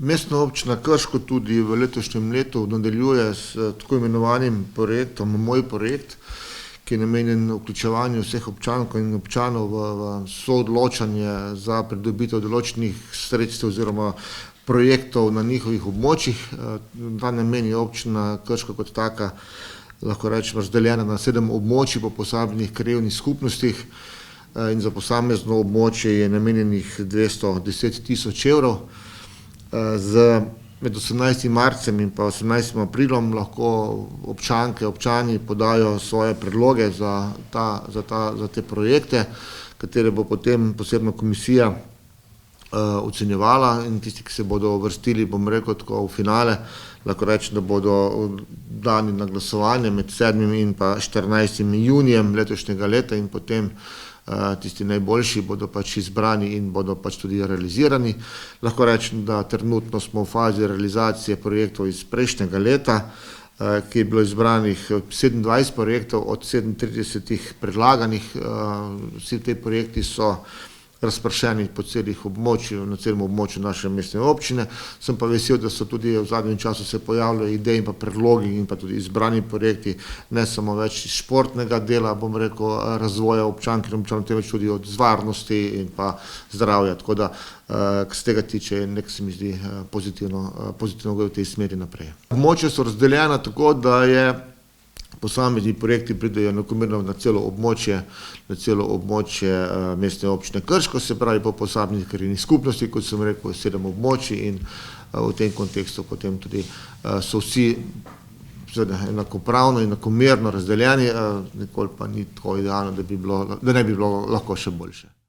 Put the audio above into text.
Mestna občina Krško tudi v letošnjem letu nadaljuje s tako imenovanim projektom Moj projekt, ki je namenjen vključevanju vseh občank in občanov v soodločanje za pridobitev določenih sredstev oziroma projektov na njihovih območjih. Ta namen je občina Krško kot taka, lahko rečemo, razdeljena na 7 območij po posameznih krajevnih skupnostih in za posamezno območje je namenjenih 210 tisoč evrov. Med 18. marcem in pa 18. aprilom lahko občanke, občani podajo svoje predloge za te projekte, katere bo potem posebna komisija ocenjevala, in tisti, ki se bodo uvrstili, bom rekel tako, v finale, lahko rečem, da bodo dani na glasovanje med 7. in pa 14. junijem letošnjega leta, in potem tisti najboljši bodo pač izbrani in bodo pač tudi realizirani. Lahko rečem, da trenutno smo v fazi realizacije projektov iz prejšnjega leta, ki je bilo izbranih 27 projektov od 37 predlaganih. Vsi te projekti so razpršeni po celih območju, na celem območju naše mestne občine. Sem pa vesel, da so tudi v zadnjem času se pojavljali ideje in pa predlogi in pa tudi izbrani projekti, ne samo več iz športnega dela, bom rekel, razvoja občank in občanov, temveč tudi od varnosti in pa zdravja. Tako da, kar se tega tiče, se mi zdi pozitivno gre v tej smeri naprej. Območja so razdeljena tako, da je posamezni projekti pridejo enakomerno na celo območje mestne občine Krško, se pravi po posameznih krajevnih skupnostih, kot sem rekel, 7 območij, in v tem kontekstu potem tudi so vsi enakopravno in enakomerno razdeljeni, nikoli pa ni tako idealno, da ne bi bilo lahko še boljše.